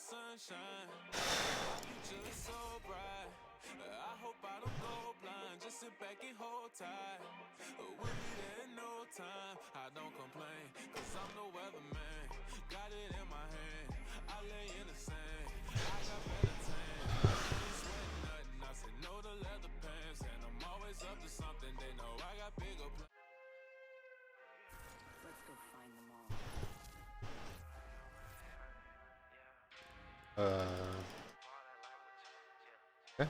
sunshine. You just so bright. I hope I don't go blind. Just sit back and hold tight. We'll be there in no time. I don't complain, cause I'm no weatherman. Got it in my hand. I lay in the sand. I got better tan. I ain't sweating nothing. I said no to leather pants. And I'm always up to something. They know I got bigger plans. Let's go find them all. Okay.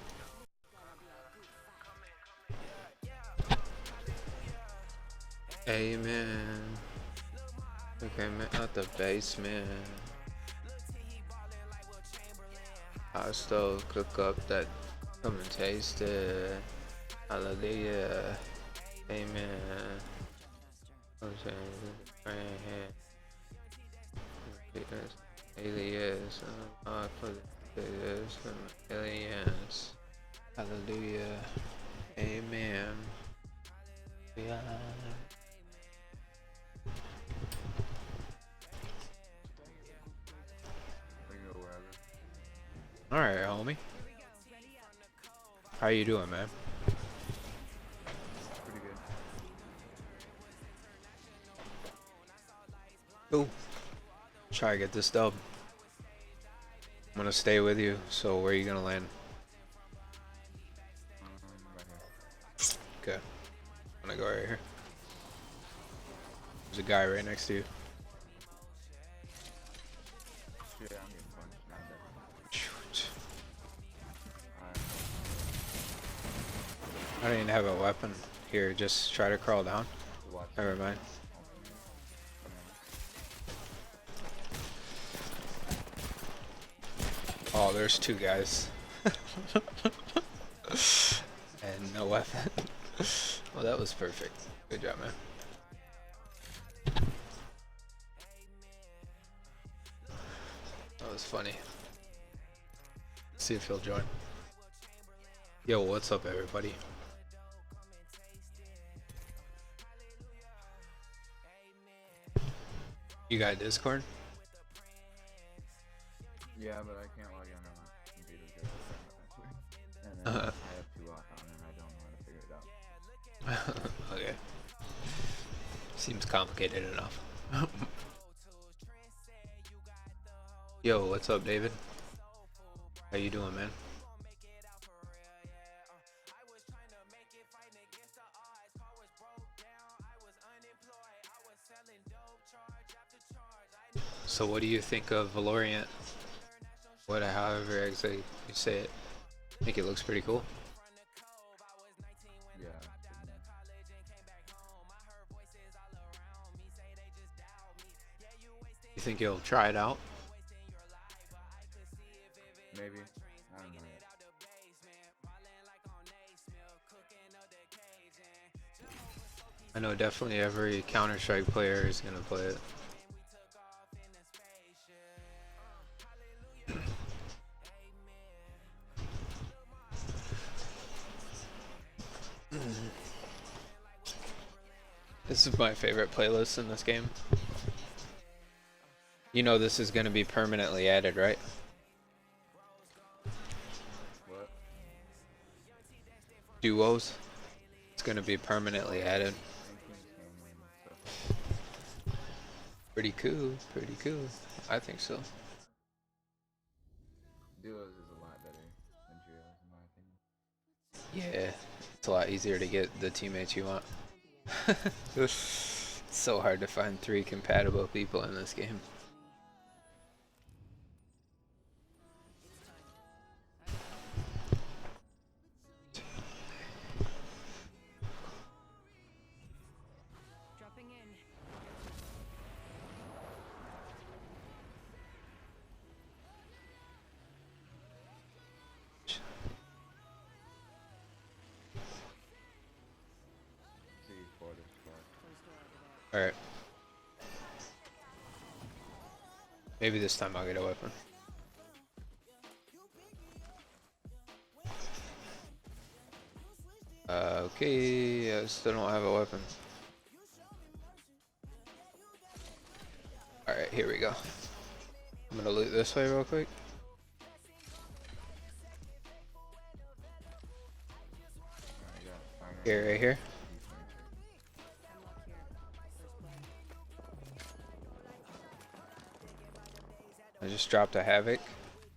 Amen. Okay, man, not the basement. I still cook up that. Come and taste it. Hallelujah. Amen. Okay, right here. Alias. For this. Alias. Hallelujah. Amen. Yeah. All right, homie. How you doing, man? Pretty good. Cool. Try to get this dub. I'm gonna stay with you. So where are you gonna land? Right here. Okay. I'm gonna go right here. There's a guy right next to you. Yeah, I'm getting punched. Not that. Shoot. Alright. I don't even have a weapon. Here, just try to crawl down. Watch. Never mind. Oh, there's two guys. And no weapon. Well, that was perfect. Good job, man. That was funny. See if he'll join. Yo, what's up, everybody? You got Discord? Yeah, but I can't log in on my computer because and then I have to lock on and I don't know how to figure it out. Okay. Seems complicated enough. Yo, what's up, David? How you doing, man? So what do you think of Valorant? However exactly you say it. I think it looks pretty cool. Yeah. You think you'll try it out? Maybe. I don't know yet. I know definitely every Counter-Strike player is gonna play it. This is my favorite playlist in this game. You know this is gonna be permanently added, right? What? Duos. It's gonna be permanently added. 19 stuff. Pretty cool, pretty cool. I think so. Duos is a lot better than trios in my opinion. Yeah, it's a lot easier to get the teammates you want. It's so hard to find 3 compatible people in this game. Dropping in. See, for this part. Closed door over there. Alright. Maybe this time I'll get a weapon. Okay, I still don't have a weapon. Alright, here we go. I'm gonna loot this way real quick. Here, right here. Hemlock here. First blood. I just dropped a Havoc.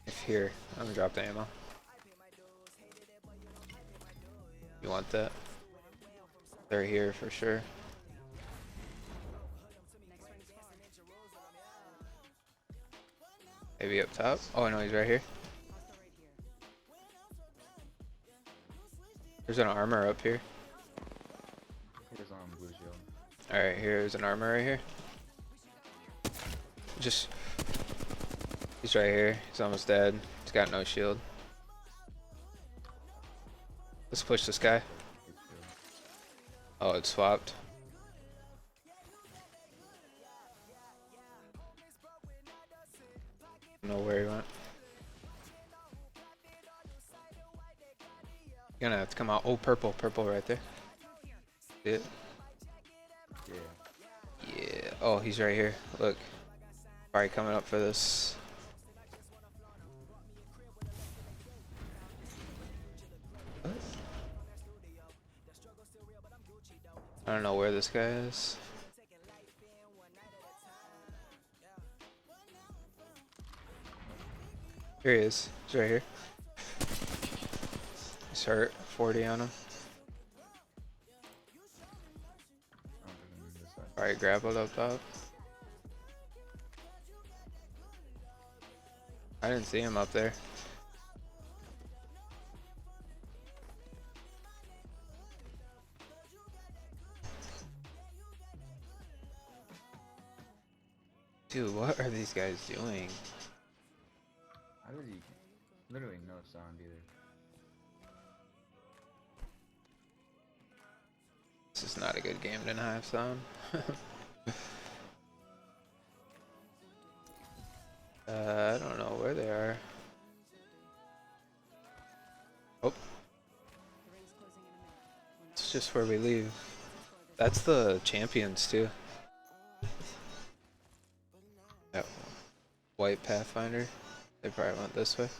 If here, I'm gonna drop the ammo. You want that? They're here for sure. Next ring's far. Maybe up top. Oh no, he's right here. Hostile right here. There's an armor up here. Here's blue shield. Alright, here's an armor right here. Just. He's right here. He's almost dead. He's got no shield. Let's push this guy. Good shield. Oh, it swapped. I don't know where he went. You're gonna have to come out. Oh, purple, purple right there. See it? Yeah. Yeah. Oh, he's right here. Look. Probably coming up for this. What? I don't know where this guy is. Here he is. He's right here. He's hurt. 40 on him. I don't think I need this side. Alright, grappled up top. I didn't see him up there. Dude, what are these guys doing? How does he? Literally no sound either. This is not a good game to not have sound. I don't know where they are. Oh, The ring's closing in a minute. We're it's not just where we leave. sure this That's the champions too. That white Pathfinder. They probably went this way.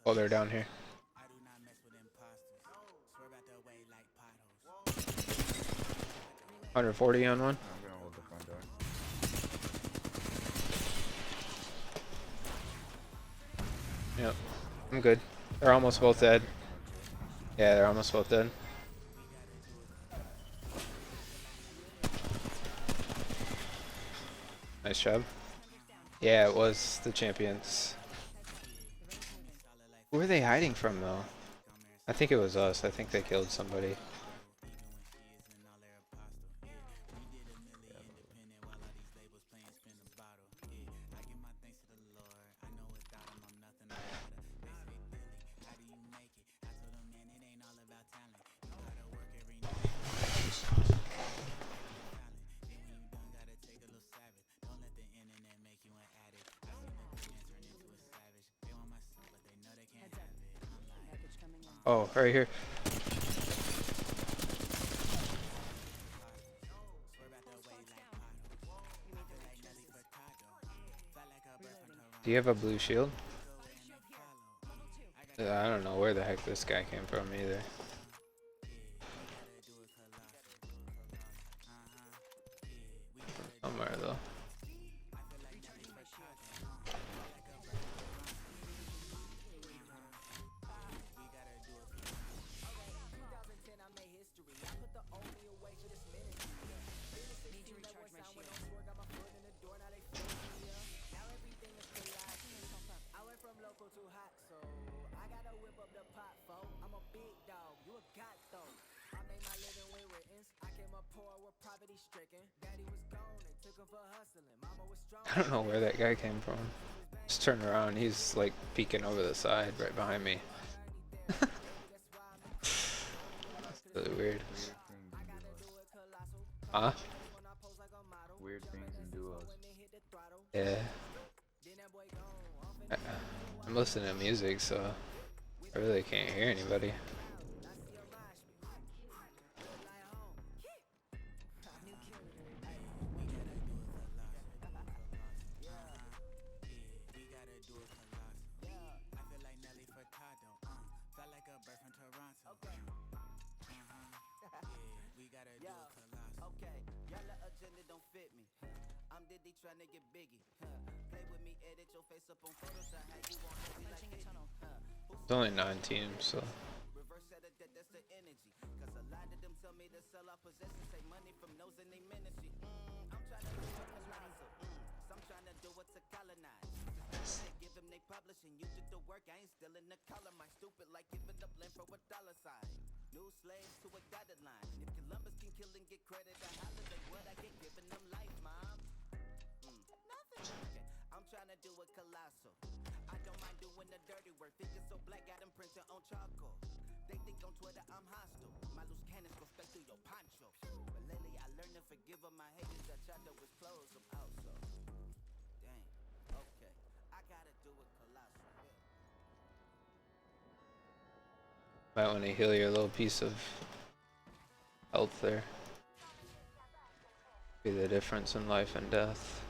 Oh, they're down here. I do not mess with imposters. Swear about their way like potholes. 140 on one. I'm gonna hold the front door. Yep. I'm good. They're almost both dead. Yeah, they're almost both dead. Nice job. Yeah, it was the champions. Who are they hiding from though? I think it was us. I think they killed somebody. Heads up. Package coming in. Oh, right here. Do you have a blue shield? I don't know where the heck this guy came from either. Somewhere though. Need to recharge my shield. I don't know where that guy came from. Just turn around, he's like peeking over the side right behind me. That's really weird. Weird thing. Huh? Weird things in duos. Yeah. I, I'm listening to music, so I really can't hear anybody. New kill leader. We gotta do it colossal. I feel like Nelly Furtado. Felt like a bird from Toronto. We gotta do it colossal. Okay, y'all agenda don't fit me. I'm Diddy trying to get biggie. Play with me, edit your face up on Photoshop. How you want to be like Punching a tunnel. It's only 9 teams, so reverse out of that, that's the energy. Cause a lot of them tell me to sell our possessions, take money from those in their ministry. I'm trying to do it colossal. Some trying to do it to colonize. Just to give them they publishing. You did the work, I ain't still in the color. My stupid like giving up land for a dollar sign. New slaves to a dotted line. If Columbus can kill and get credit, a holiday, what I get giving them life, mom. Nothing. Okay, I'm trying to do it colossal. I don't mind doing the dirty work. Figure so black, got them printed on charcoal. They think on Twitter I'm hostile. My loose cannons go straight through your poncho. But lately I learned to forgive all my haters. I tried to close them out, so dang. Okay, I gotta do it colossal. might want to heal your little piece of health there. Be the difference in life and death.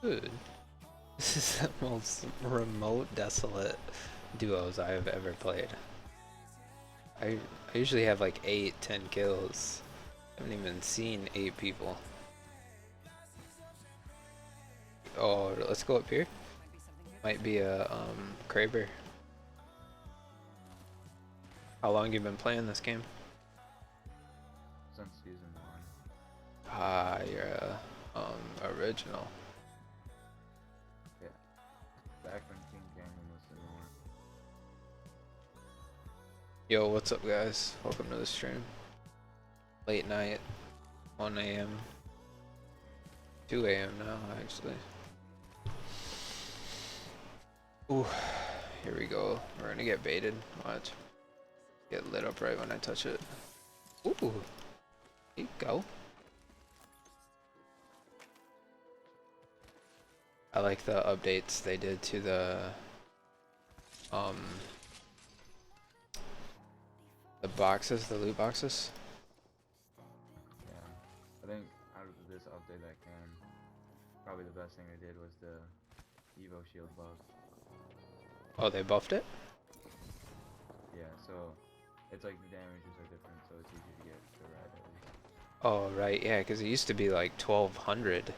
Dude, this is the most remote, desolate duos I have ever played. I usually have like 8-10 kills. I haven't even seen 8 people. Oh, let's go up here. Might be something here. Might be a Kraber. How long you been playing this game? Since season 1. Ah, you're a original. Yeah. Back when King Canyon was the norm. Yo, what's up, guys? Welcome to the stream. Late night, 1 a.m. 2 a.m. now, actually. Ooh, here we go. We're gonna get baited. Watch. Get lit up right when I touch it. Ooh, here you go. I like the updates they did to the boxes, the loot boxes. Yeah. I think out of this update that came, probably the best thing they did was the Evo shield buff. Oh, they buffed it? Yeah, so it's like the damages are different, so it's easy to get the red at least. Oh, right, yeah, because it used to be like 1200.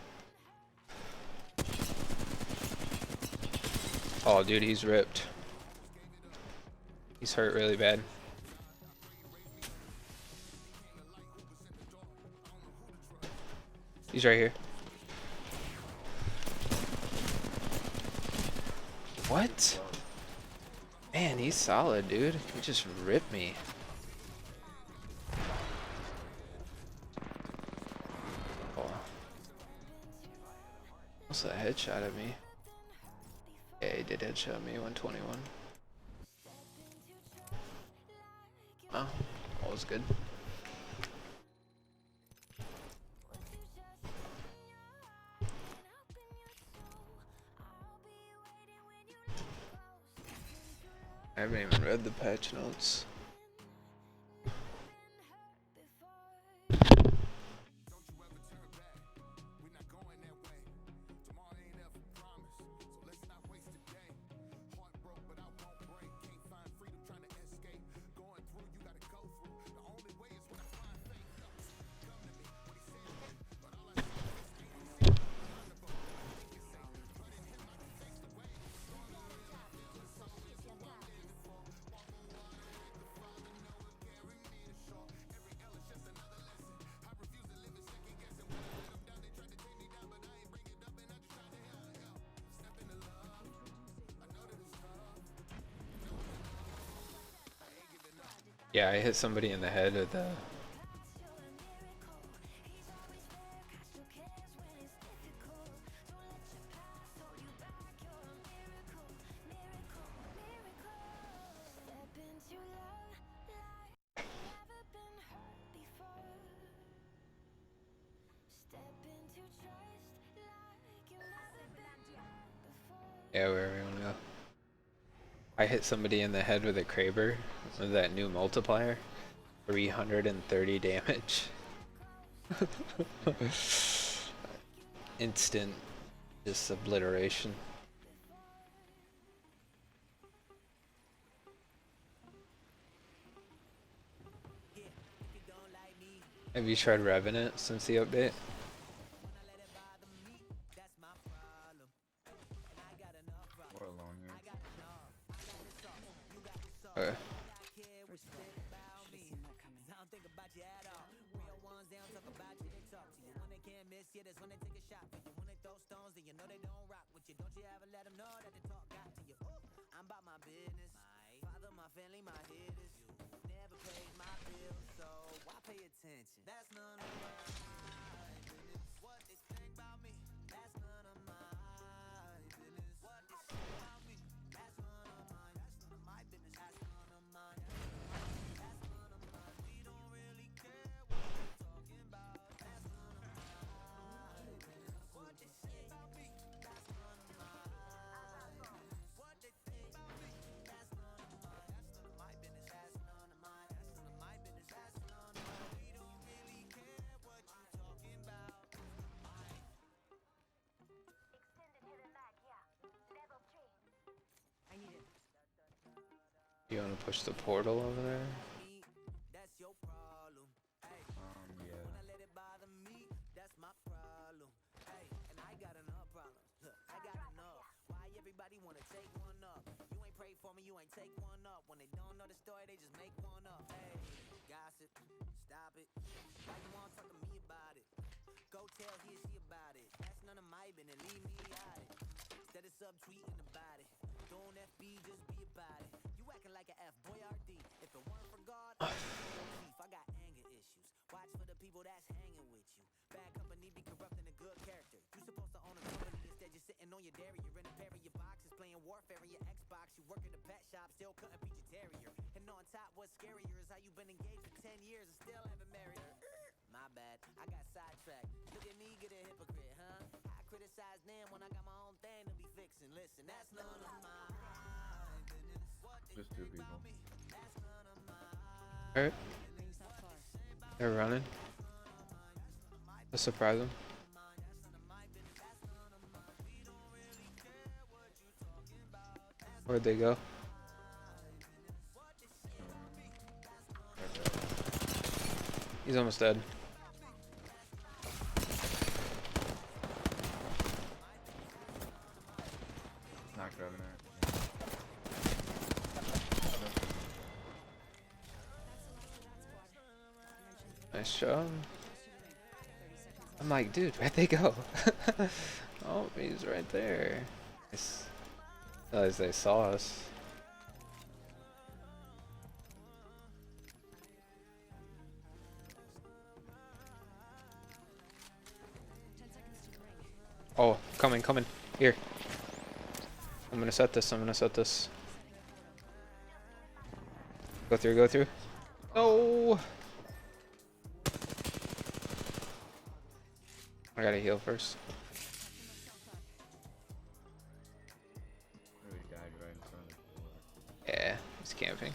Oh, dude, he's ripped. He's hurt really bad. He's right here. What? Man, he's solid, dude. He just ripped me. Oh. What's a headshot at me? Yeah, he did headshot me, 121. Oh, all was good. I haven't even read the patch notes. Yeah, I hit somebody in the head with the. Yeah, wherever you wanna go. I hit somebody in the head with a Kraber with that new multiplier. 330 damage. Instant just obliteration. Have you tried Revenant since the update? We're alone here. Okay. First blood. Should have seen that coming. I'm about my business. Father, my family, my hitters. Never paid my bills, so why pay attention? That's none of my business. What they think about me? That's none of my business. What they say about me? That's none of mine. That's none of my business. That's none of mine. That's none of mine. We don't really care what you're talking about. That's none of my business. What they say about me? That's none of my business. What they think about me? That's none of mine. That's none of my business. That's none of mine. That's none of my business. That's none of mine. We don't really care what you're talking about. I need it. You wanna push the portal over there? Me, that's your problem. Hey, Yeah. when I let it bother me, that's my problem. Hey, and I got enough problems. Look, I got enough. Why everybody wanna take one up? You ain't pray for me, you ain't take one up. When they don't know the story, they just make one up. Hey, gossip, stop it. Why you wanna talk to me about it? Go tell he or she about it. That's none of my business, leave me out it. Instead of subtweeting about it. Don't FB, just be about it. You acting like a F, boy RD. If it weren't for God, I'd be no thief. I got anger issues. Watch for the people that's hanging with you. Bad company be corrupting a good character. You supposed to own a company, instead you're sitting on your dairy. You're in a pair of your boxes, playing warfare in your Xbox. You work at a pet shop, still couldn't beat your terrier. And on top, what's scarier is how you've been engaged for 10 years and still haven't married her. My bad, I got sidetracked. Look at me, get a hypocrite, huh? I criticize them when I got my own thing to be fixing. Listen, that's none of my business. What they Just two people. me, that's none of my Alright, Rings not far. they're running. Let's surprise them. Where'd they go? He's almost dead. Knocked Revenant. Nice job. I'm like, dude, where'd they go? Oh, he's right there. Nice. Realized they saw us. Oh, coming. Here. I'm gonna set this. Go through. No! I gotta heal first. Really died right in front of the door. Yeah, he's camping.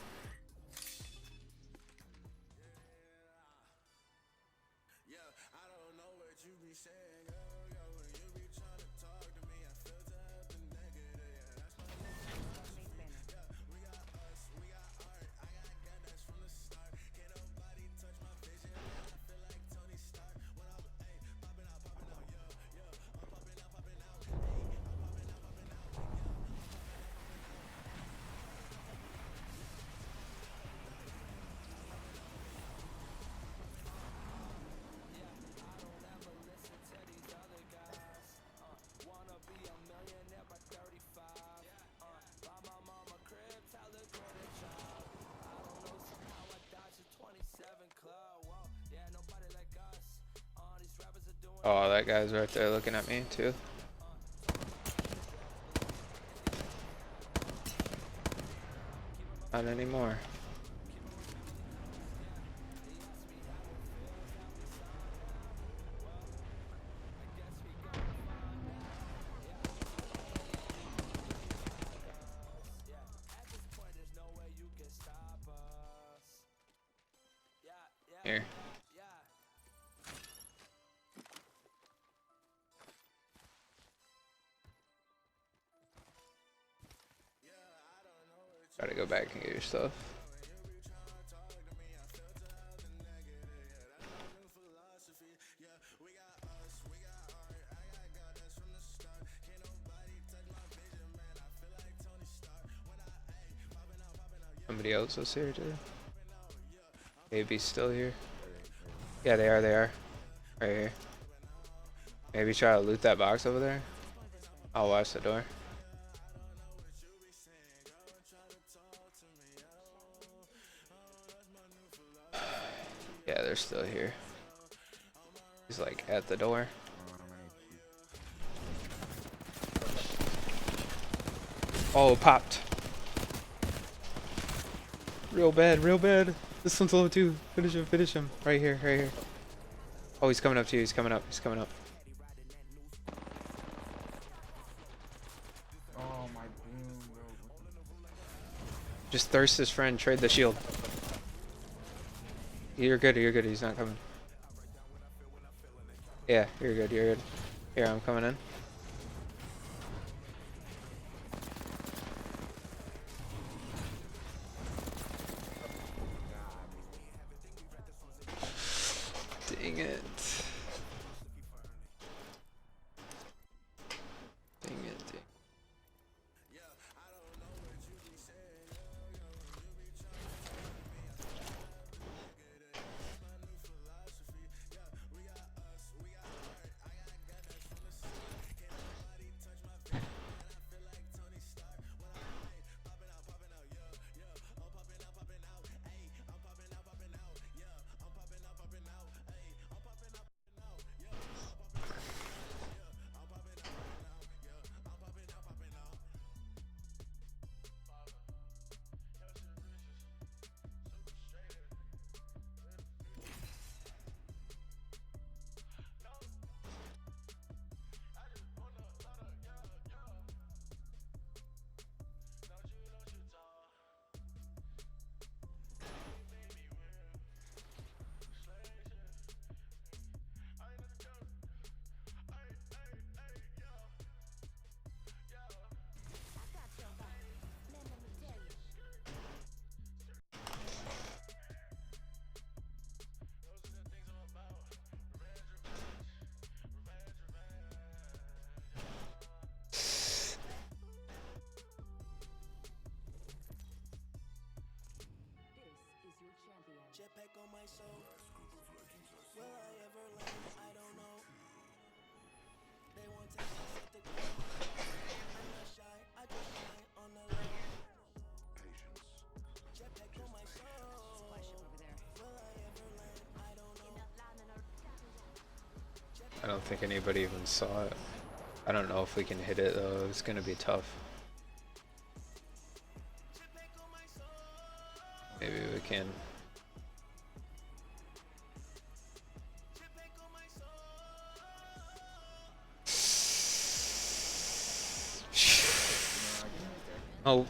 Oh, that guy's right there looking at me too. Not anymore. Here. Gotta go back and get your stuff. Somebody else is here too. Maybe still here. Yeah, they are. They are. Right here. Maybe try to loot that box over there. I'll watch the door. Yeah, they're still here. He's like at the door. Oh, popped. Real bad, real bad. This one's low too. Finish him, finish him. Right here, right here. Oh, he's coming up to you. He's coming up. He's coming up. Oh my boom, bro. Just thirst his friend. Trade the shield. You're good. You're good. He's not coming. Yeah, you're good. You're good. Here, I'm coming in. Dang it. Dang it. Dang. Jetpack on my soul. Will I ever land? I don't know. They want to set the goal. I'm not shy, I just shine on the low. Jetpack on my soul. Will I ever land? I don't know. I don't think anybody even saw it. I don't know if we can hit it though. It's gonna be tough. Maybe we can. Oh.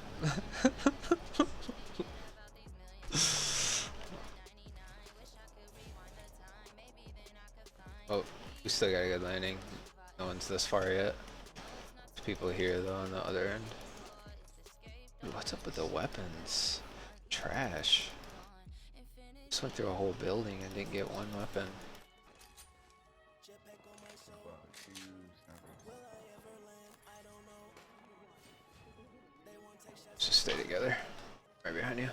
Oh, we still got a good landing. No one's this far yet. There's people here though on the other end. Dude, what's up with the weapons? Trash. Just went through a whole building and didn't get one weapon. Let's just stay together. Right behind you.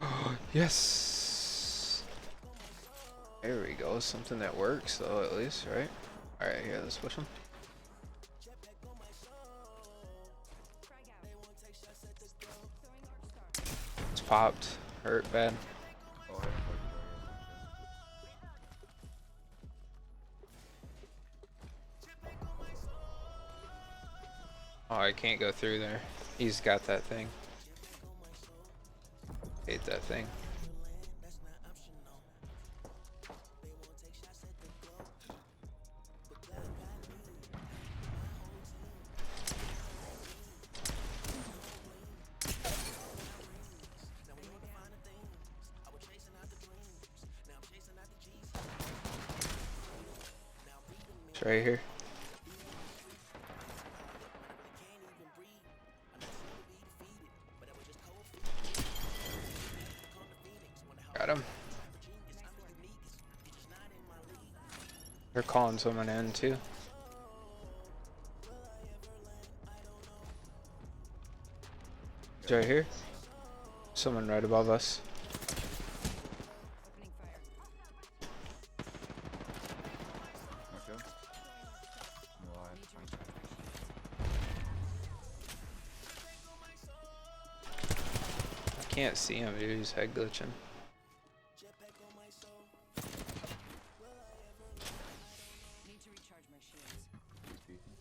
Oh, yes. There we go. Something that works though, at least, right? Alright, here, let's push him. It's popped. Hurt bad. Oh, I can't go through there. He's got that thing. Hate that thing. It's right here. Got him. They're calling someone in too. It's right here. Someone right above us. Opening fire. Okay. No, I Need to fine. recharge my shields. I can't see him, dude. He's head glitching. Need to recharge my shields. He's beefing.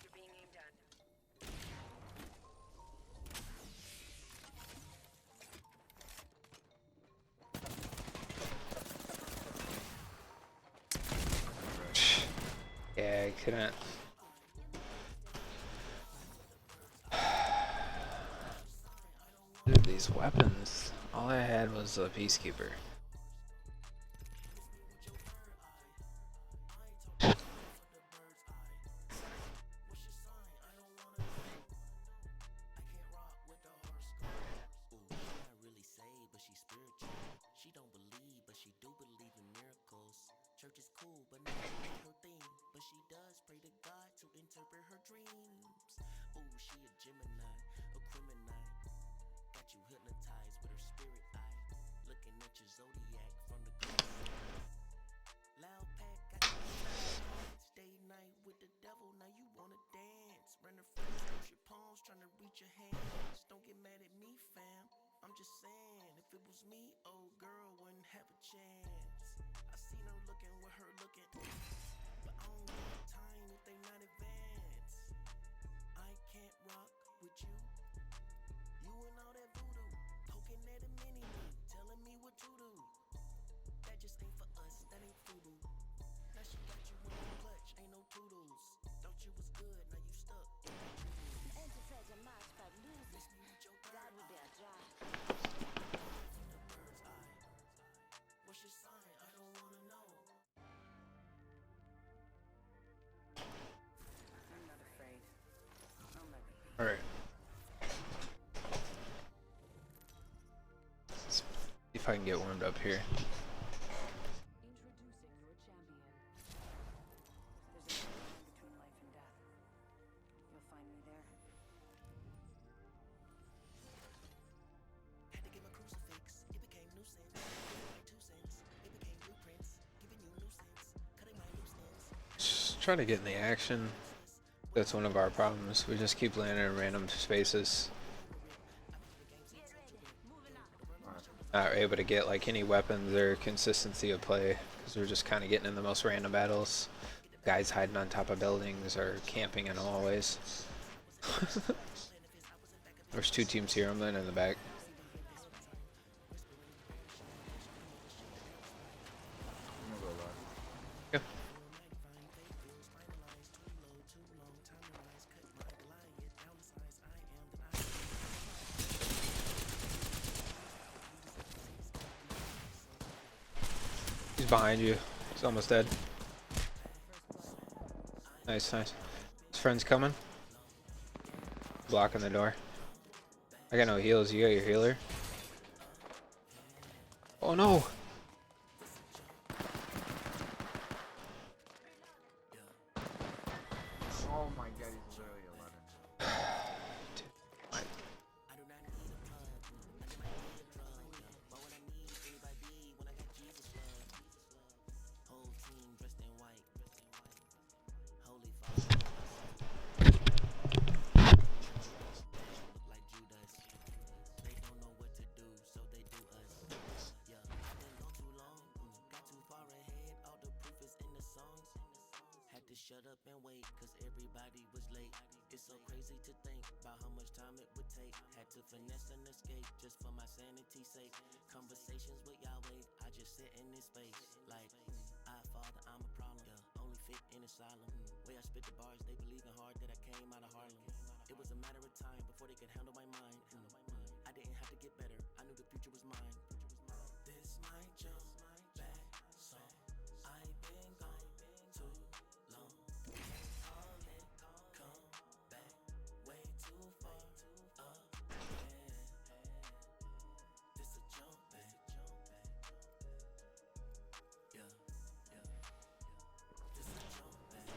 You're being aimed at. Yeah, I couldn't. Dude, these weapons. All I had was a peacekeeper. Really saved, but she's spiritual. She don't believe, but she do believe in miracles. Church is cool, but not really her thing. But she does pray to God to interpret her dreams. Ooh, she a Gemini, a criminal. Got you hypnotized with her spirit eye. Looking at your zodiac from the close. Loud pack, got you dance. Day night with the devil, now you wanna dance. Run her friends, push your palms, trying to reach your hands. Don't get mad at me, fam. I'm just saying, if it was me, old girl wouldn't have a chance. I seen her looking with her looking, but I don't got time if they not advanced. I can't rock with you. You and all that voodoo, poking at a mini me, telling me what to do. That just ain't for us, that ain't voodoo. Now she got you in the clutch, ain't no toodles. Thought you was good, now you stuck. Enter such a match for losing. God will be a drive. What's your sign? I don't wanna know. I'm not afraid. I'll never be. Alright. Let's see if I can get warmed up here. Introducing your champion. There's a line between life and death. You'll find me there. Had to give a crucifix, it became nuisance. Giving my 2 cents, it became blueprints. Giving you nuisance, cutting my loose ends. Just try to get in the action. That's one of our problems. We just keep landing in random spaces. Not able to get like any weapons or consistency of play because we're just kind of getting in the most random battles. Guys hiding on top of buildings or camping in hallways. There's 2 teams here. I'm landing in the back. I'm gonna go left. Yep. He's behind you. He's almost dead. Nice, nice. His friend's coming. Blocking the door. I got no heals. You got your healer? Oh no! Oh my god, he's literally 11. Dude, my- Whole team dressed in white. Holy Father. Like Judas. They don't know what to do, so they do us. Yeah, I've been take. Had to finesse and escape just for my sanity's sake. Conversations with Yahweh, I just sit in this space. Like, Father, I'm a problem. Yeah, only fit in asylum. Way I spit the bars, they believing hard that I came out of Harlem. It was a matter of time before they could handle my mind. I didn't have to get better, I knew the future was mine. This might jump back, so I've been gone too long. Can't call it, come back, way too far again. This a jump back, yeah. This a jump back,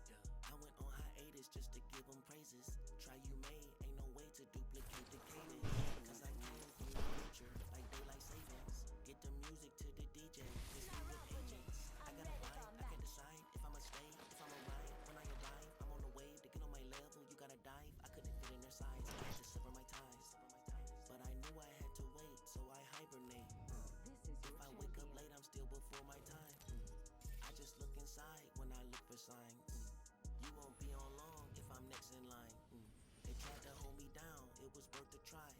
yeah. I went on hiatus just to give them praises. Try you made, ain't no way to duplicate the cadence. Cause I came from the future, like daylight savings. Get the music to the DJ, miss me with agents. I got a vibe, I can decide if I'ma stay, if I'ma ride. When I arrive, I'm on the wave to get on my level, you gotta dive. I couldn't fit in their size, I had to sever my ties. But I knew I had to wait, so I hibernate. If I wake up late, I'm still before my time. I just look inside when I look for signs. You won't be on long if I'm next in line. They tried to hold me down, it was worth a try.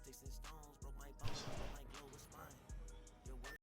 Sticks and stones broke my bones, but my glow was fine.